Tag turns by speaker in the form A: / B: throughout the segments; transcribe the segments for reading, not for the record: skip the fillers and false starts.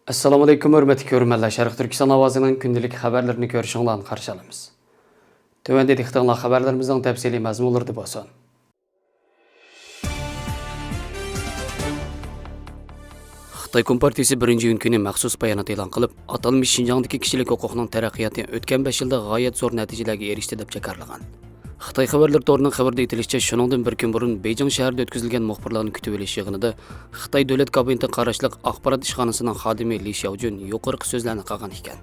A: Assalomu alaykum, hurmatli ko'ruvchilar. Sherqiy Türkistan Awazining kündilik xəvərlərini görüşüngizdən qarşı alamiz. Tövəndə diqqətinizə xəbərlərimizin təfsili məzmunları bo'lsin. Xitay Kompartiyası 1-iyun günü məxsus bayanat e'lon qilib, atalmış Şinjandakı kişilik hüququnun taraqqiyoti o'tgan 5 yilda g'oyat zo'r natijalarga erishdi deb jakarlagan. Xitay xabarlar torining xabarda aytilishicha, shuningdan bir kun burun Beijing shahrida o'tkazilgan muxbirlarning kutib olish yig'inida Xitoy davlat kabineti qarashliq axborot ishxonasining xodimi Li Xiaojun yuqorqi so'zlarni qilgan ekan.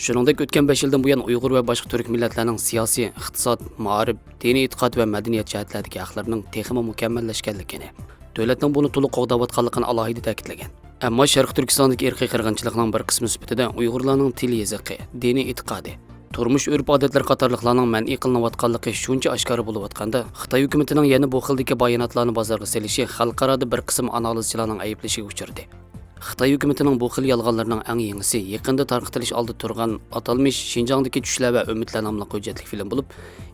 A: Shuningdek, o'tgan 5 yildan buyon Uyg'ur va boshqa turk millatlarning siyosiy, iqtisod, ma'arif, diniy e'tiqod va madaniyat jihatlaridagi haqlarining texmi mukammallashganligini, davlatning buni to'liq qo'g'dayotganligini alohida ta'kidlagan. Ammo Sharqiy Turkistondagi irqiy qirg'inchilikning bir qismi sifatida Uyg'urlarning til yoziqi, diniy e'tiqodi, turmush urf-odatlar qatorliqlarning man'iy qilinayotganligi shuncha oshkora bo'layotganda, Xitoy hukumatining yana bu xildagi bayonotlarni bozorga selishi xalqaroda bir qism analizchilarning ayblashiga uchirdi. Xitoy hukumatining bu xil yolg'onlarning eng yengisi yaqinda tarqatilish oldi turgan atalmış Şinjandagi tushlar va umidlar nomli hujjatli film bo'lib,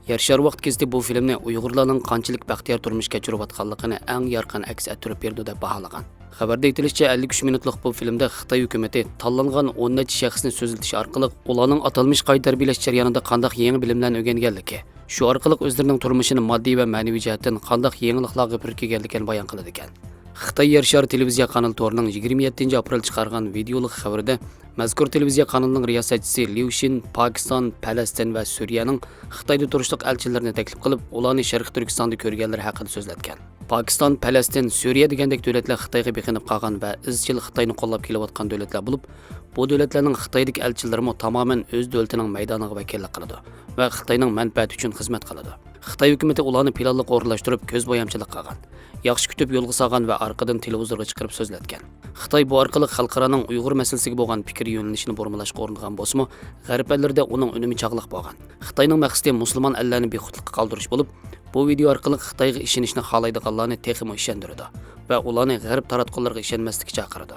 A: yer shar vaqt kezdi bu filmni Uyg'urlarning qanchalik baxtiyor turmush kechirayotganligini eng yorqin aks ettirib berdi deb baholagan. Xabarda aytilishicha, 53 minutlik bu filmda Xitoy hukumati tanlangan 10 necha shaxsni so'ziltish orqali ularning atalmış qoida tarbiyalash jarayonida qanday yangi bilimlarni o'rganganligi, shu orqali o'zlarining turmushini moddiy va ma'naviy jihatdan qanday yangiliklarga birikkanligini bayon qiladi ekan. Xitoy yer shari televiziya kanali torining 27 aprel chiqargan videolik xabarida mazkur televiziya kanalining riyosatchisi Liu Xin Pokiston, Falastin va Suriyaning Xitoyda turishliq elchilarini taklif qilib, ularni Sharqiy Turkistonda ko'rganlari haqida so'zlatgan. Pokiston, Falastin, Suriya degandek davlatlar Xitoyga beqinib qolgan va izchil Xitoyni qo'llab kelayotgan davlatlar bo'lib, bu davlatlarning Xitoydagi elchilarimi tamoman o'z davlatining maydoniga vakillik qiladi va Xitoyning manfaati uchun xizmat qiladi. Xitoy hukumati ularni planli o'rlashtirib, ko'z bo'yamchilik qilgan, yaxshi kutib yo'lga solgan va orqadan televizorga chiqarib so'zlatgan. Xitoy bu orqali xalqaroning Uyg'ur masalasiga bo'lgan fikr yo'nalishini burmilashga uringan bo'lsa-mu, g'arb ellarida uning unumi chaqliq bo'lgan. Xitoyning maqsadi musulmon ellarni bexudlikqa qoldirish bo'lib, bu video orqali Xitoyga ishonishni xohlaydiganlarni texmo ishontiradi va ularni g'arb taratqullariga ishonmaslikka chaqiradi.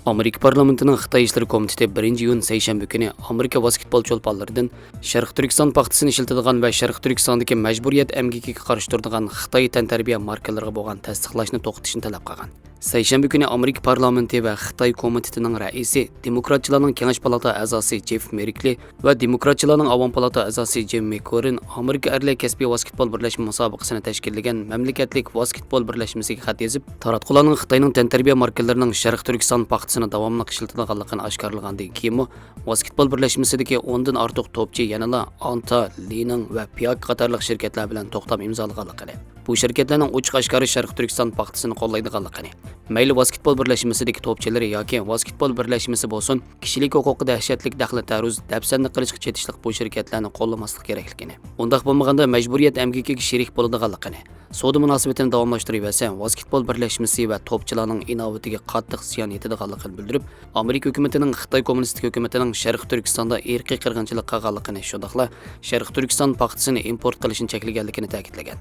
A: Amerika parlamentining Xitoy ishlari komiteti 1-iyun seshanba kuni Amerika ۋاسكېتبول چولپانلىرىدىن Sharqiy Türkistan paxtasini ishlatadigan va Sharqiy Turkistondagi majburiyat emgikiga qarshi turadigan Xitoy tantarbiya markalariga bo'lgan tasdiqlashni to'xtatishni talab qilgan. Seshanba kuni Amerika parlamenti va Xitoy komitetining raisi, demokratchilarning kengash palata a'zosi Jeff Merkley va demokratchilarning avom palata a'zosi Jim McCorrin Amerika erlik kasbiy ۋاسكېتبول birlashma musobaqasini tashkillagan mamlakatlik ۋاسكېتبول birlashmasiga xat yozib, taratqularning Xitoyning tantarbiya markalarining Sharqiy Turkiston paxtasini davomli ishlatadiganligini oshkorlagandan keyin ۋاسكېتبول birlashmasidagi 10 dan ortiq topchi yanada Anta, Lining va Piak qatorliq shirkatlar bilan to'xtam imzolaganligini, bu shirkatlarning ochiq oshkora Sharqiy Turkiston paxtasini qo'llaydiganligini, mayli ۋاسكېتبول birlashmasidagi topchilari yoki ۋاسكېتبول birlashmasi bo'lsin, kishilik huquqi dahshatlik daxli taruz dafsanni qilishga chetishliq bu shirkatlarni qo'llamaslik kerakligini, undaq bo'lmaganda majburiyat emgikiga sherik bo'ladiganligini, savdo munosabatini davomlashtirib ۋاسكېتبول birlashmasi va topchilarning inovatiga qattiq ziyon yetadiganligini bildirib, Amerika hukumatining Xitoy kommunistik hukumatining Sharqiy Turkistonda irqiy qirg'inchilik qilganligini, shundaqla Sharqiy Turkiston paxtasini import qilishni cheklaganligini ta'kidlagan.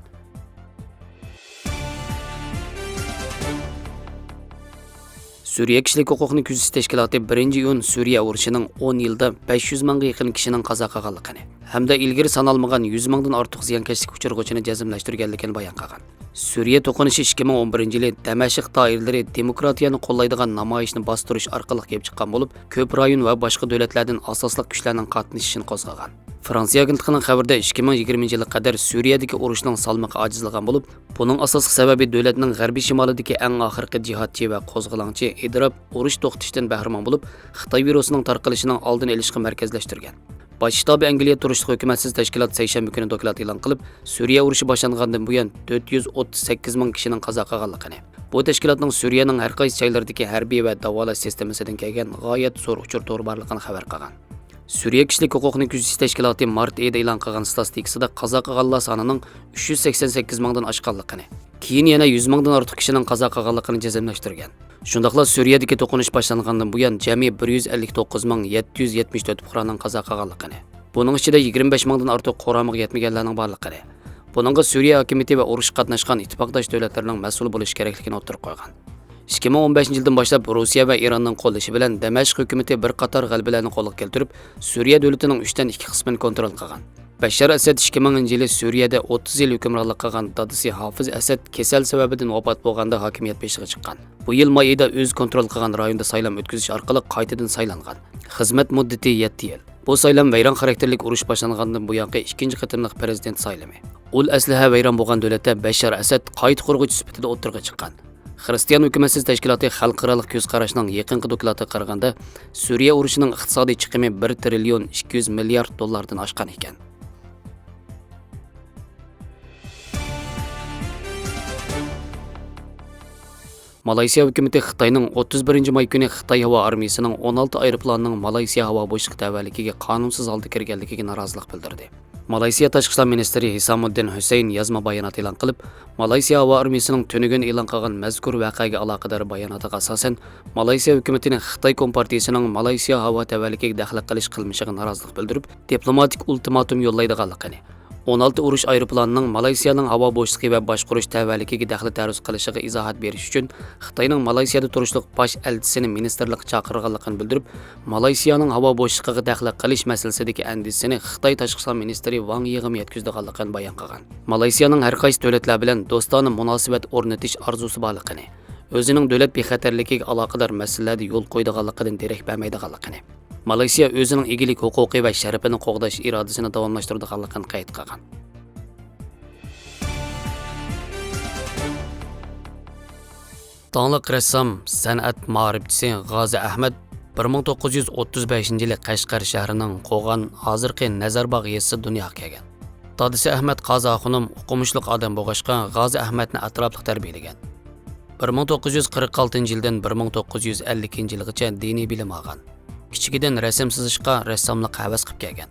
A: Suriye kishilik huquqni kuzatish tashkiloti 1-iyun Suriya urushining 10 yilda 500 mingga yaqin kishining qazo qilganligini hamda ilgari sanalmagan 100 mingdan ortiq ziyonkashlik uchirg'uvchini jazmlashtirganligini bayon qilgan. Suriya to'qinishi 2011-yili Damashq doiralari demokratiyani qo'llaydigan namoyishni bostirish orqali kelib chiqqan bo'lib, ko'p rayon va boshqa davlatlardan asosliq kuchlarning qatnashishini qo'zg'agan. Fransiya agentligining xabarida 2020-yilga qadar Suriyadagi urushning salmoqi ojizlagan bo'lib, buning asosiy sababi davlatning g'arbiy shimolidagi eng oxirgi jihodchi va qo'zg'alonchi Idrob urush to'xtatishdan bahramon bo'lib, Xitoy virusining tarqalishining oldini olishga markazlashtirgan. Bosh shtabi Angliya turishliq hukumatsiz tashkilot seshanba kuni doklad e'lon qilib, Suriya urushi boshlangandan buyon 438 ming kishining qazo qilganligini, bu tashkilotning Suriyaning har qaysi joylaridagi harbiy va davolash sistemasidan kelgan g'oyat zo'r uchur to'g'ri borligini xabar qilgan. Suriya kishilik huquqni kuzatish tashkiloti mart oyida e'lon qilgan statistikasida qazo qilganlar sonining 388 mingdan oshganligini, keyin yana 100 mingdan ortiq kishining qazo qilganligini jazmlashtirgan. Shundaqla Suriyadagi to'qinish boshlangandan buyon jami 159,774 fuqaroning qazo qilganligini, buning ichida 25 mingdan ortiq quramiga yetmaganlarning borligini, buningga Suriya hokimiyati va urush qatnashgan ittifoqdosh davlatlarning mas'ul bo'lishi kerakligini o'tirib qo'ygan. 2015-yildan boshlab Rossiya va Eronning qo'llashi bilan Damashq hukumatı bir qator g'alabalarni qo'lga keltirib, Suriya davlatining 3dan 2 qismini kontrol qilgan. Bashar Asad 2000-yili Suriyada 30 yil hukmronlik qilgan dadisi Hafiz Asad kasal sababidan vafot bo'lganda hokimiyat beshiga chiqqan. Bu yil mayida o'z kontrol qilgan rayonda saylam o'tkazish orqali qaytadan saylangan. Xizmat muddati 7 yil. Bu saylam vayron xarakterlik urush boshlangandan buyon ikkinchi qatimliq prezident saylami. Ul aslaha vayron bo'lgan davlatda Bashar Asad qayta qurg'uvchi sifatida o'tirg'a chiqqan. Xristian hukumatsiz tashkiloti xalqaro ko'z qarashning yaqinqi doklatiga qaraganda, Suriya urushining iqtisodiy chiqimi 1 trillion 200 milliard dollardan oshgan ekan. Malaysiya hükümeti Xitayning 31 may kuni Xitoy havo armiyasining 16 aeroplanining Malaysiya havo boshliq tavalligiga qonunsiz holda kirganligiga norozilik bildirdi. Malaysiya Tashqi ishlar ministri Hisamuddin Husayn yozma bayonot e'lon qilib, Malaysiya havo armiyasining tunugun e'lon qilgan mazkur voqeaga aloqador bayonotiga asosan Malaysiya hukumatining Xitoy kompartiyasining Malaysiya havo tavalligiga daxl qilish qilmishiga norozilik bildirib, diplomatik ultimatum yo'llaydiganligini, 16 urush aeroplanining Malaysiyaning havo boshlig'i va boshqarish tavalligiga daxl taruz qilishiga izohat berish uchun Xitoyning Malayziyada turishliq bosh elchisini ministerlik chaqirganligini bildirib, Malaysiyaning havo boshlig'iga daxl qilish masalasidagi andisini Xitoy tashqi ishlar ministri Wang Yiga yetkazganligini bayon qilgan. Malaysiyaning har qaysi davlatlar bilan do'stona munosabat o'rnatish orzusi borligini, o'zining davlat bexatarligiga aloqador masalalarda yo'l qo'ydiganligidan derak bermaydiganligini, Malaysiya o'zining egilik huquqi va sharafini qo'g'dash irodasini davomlashtiradiganligini qayd qilgan. Tanlıq rəssam, sənət ma'rifçisi Ghazi Ehmed 1935-yili Qashqar shahrining Qo'g'on, hozirgi Nazarbog' yezisi dunyoga kelgan. Dadisi Ahmad Qazo xonim o'qimishliq odam bo'lg'achqa Ghazi Ahmedni atrofli tarbiyalagan. 1946-yildan 1952-yilgacha diniy bilim olgan. Kichigidan rasm chizishga, rassomlik havas qilib kelgan.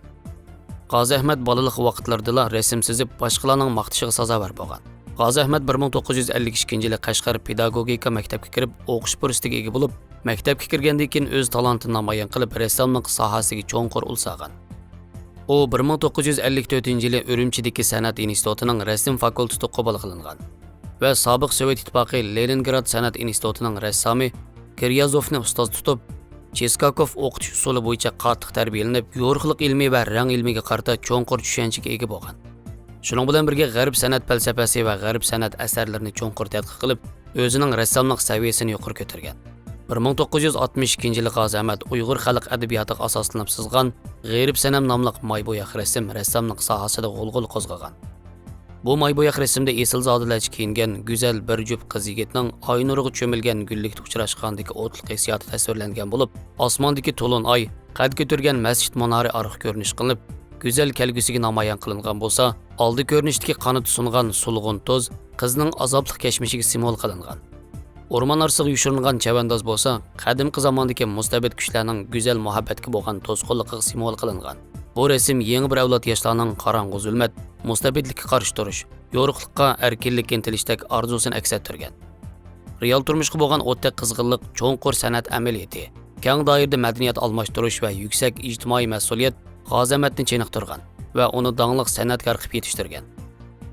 A: Ghazi Ehmed bolalik vaqtlarida rasm chizib, boshqalarning maqtishiga sazovor bo'lgan. Ghazi Ehmed 1952-yili Qashqar pedagogika maktabga kirib, o'qish fursatiga ega bo'lib, maktabga kirgandan keyin o'z talantini namoyon qilib, rassomlik sohasiga cho'nqur ulsagan. U 1954-yili Urumchidagi san'at institutining rasm fakulteti qabul qilingan va sobiq Sovet ittifoqi Leningrad san'at institutining rassomi Kiryazovni ustoz tutib, Cheskakov o'qitish usuli bo'yicha qattiq tarbiyalanib, yo'riqlik ilmiy va rang ilmiga qarata cho'nqur tushunchaga ega bo'lgan. Shuning bilan birga g'arb san'at falsafasi va g'arb san'at asarlarini cho'nqur tadqiq qilib, o'zining rassomlik saviyasini yuqori ko'targan. 1962-yili Ghazi Ehmed Uyg'ur xalq adabiyotiga asoslanib sizgan G'arib sanam nomli maybo'yoq rasm rassomlik sohasida g'ulg'ul qo'zg'agan. Bu maybo'yoq rasmda esilzodalarcha kiyingan go'zal bir jup qiz yigitning oy nuriga cho'milgan gullikda uchrashgandagi o'tliq hissiyoti tasvirlangan bo'lib, osmondagi to'lin oy, qad ko'targan masjid munori orqa ko'rinish qilib, go'zal kelgusiga namoyon qilingan bo'lsa, oldi ko'rinishdagi qanot sungan sulg'un to'z qizning azobli kashmishiga simvol qilingan. O'rmon orasiga yushiringan chavandoz bo'lsa, qadimgi zamondagi mustabid kuchlarning go'zal muhabbatga bo'lgan to'sqinligiga simvol qilingan. Bu rasm yangi bir avlod yoshlarning qorong'u zulmat, mustabidlikka qarshi turish, yo'riqlikqa, erkinlikka intilishdak orzusini aks ettirgan. Real turmushga bo'lgan o'tda qizg'inlik, cho'nqur san'at amaliyoti, keng doirada madaniyat almashtirish va yuksak ijtimoiy mas'uliyat Ghazi Ehmedni cheniqtirgan va uni dongliq san'atkor qilib yetishtirgan.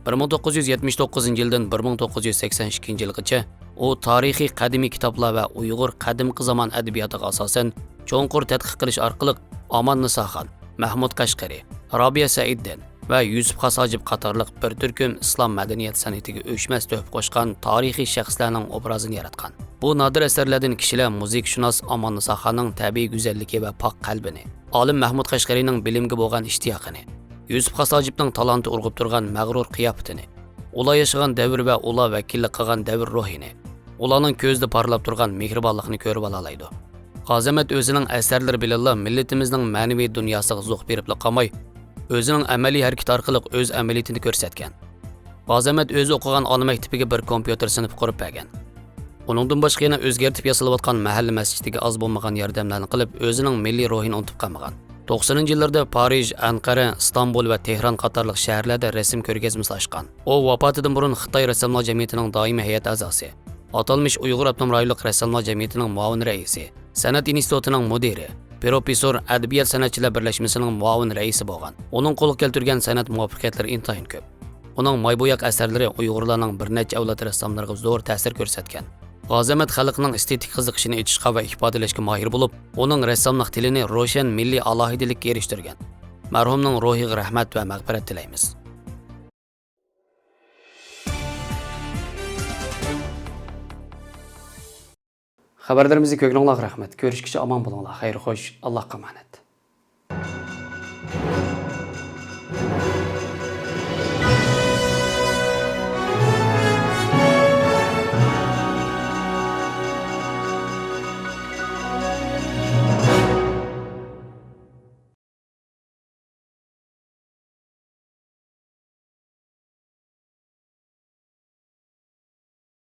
A: 1979-yildan 1982-yilgacha u tarixiy qadimiy kitoblar va Uyg'ur qadimgi zamon adabiyotiga asosan cho'nqur tadqiq qilish orqali Aman Nisoxon, Mahmud Qashqari, Robiya Saiddan va Yusuf Qasojib qatorliq bir turkum islom madaniyat san'atiga o'chmas to'p qo'shgan tarixiy shaxslarning obrazini yaratgan. Bu nodir asarlardan kishilar musiqshunos Aman Nisoxonning tabiiy go'zalligi va pok qalbini, olim Mahmud Qashqarining bilimga bo'lgan ishtiyoqini, Yusuf Qasojibning talanti urg'ib turgan mag'rur qiyofatini, ular yashagan davr va ular vakillik qilgan davr ruhini, ularning ko'zida parlab turgan mehribonlikni ko'rib olaydi. Ghazi Ehmed o'zining asarlari bilan millatimizning ma'naviy dunyosiga zuh berib qolmay, o'zining amaliy harakat orqali o'z amaliyatini ko'rsatgan. Ghazi Ehmed o'zi o'qigan ona maktabiga bir kompyuter sinf qurib bergan. Uningdan boshqa yana o'zgartib yasalayotgan mahalla masjidiga oz bo'lmagan yordamlarni qilib, o'zining milliy ruhini unutib qolmagan. 90-yillarda Parij, Anqara, Istanbul va Tehron qatorliq shaharlarda rasm ko'rgazmasi ochgan. U vafotidan burun Xitoy rassomlar jamiyatining doimiy hay'at a'zosi, atalmish Uyg'ur avtonom rayonlik rassomlar jamiyatining muavin raisi, san'at institutining mudiri, professor, adabiyot san'atchilar birlashmasining muavin raisi bo'lgan. Uning qo'lga keltirgan san'at muvaffaqiyatlari intayin ko'p. Uning maybo'yoq asarlari Uyg'urlarning bir necha avlod rassomlariga zo'r ta'sir ko'rsatgan. Ghazi Ehmed xalqning estetik qiziqishini ichishga va ifodalashga mohir bo'lib, uning rassomlik tilini ro'shan milliy alohidalikka erishtirgan. Marhumning ruhiga rahmat va mag'firat tilaymiz. Xabarlarimizni ko'ngilingizga rahmat. Ko'rishguncha omon bo'linglar. Xayr xo'sh, Allohga omonat.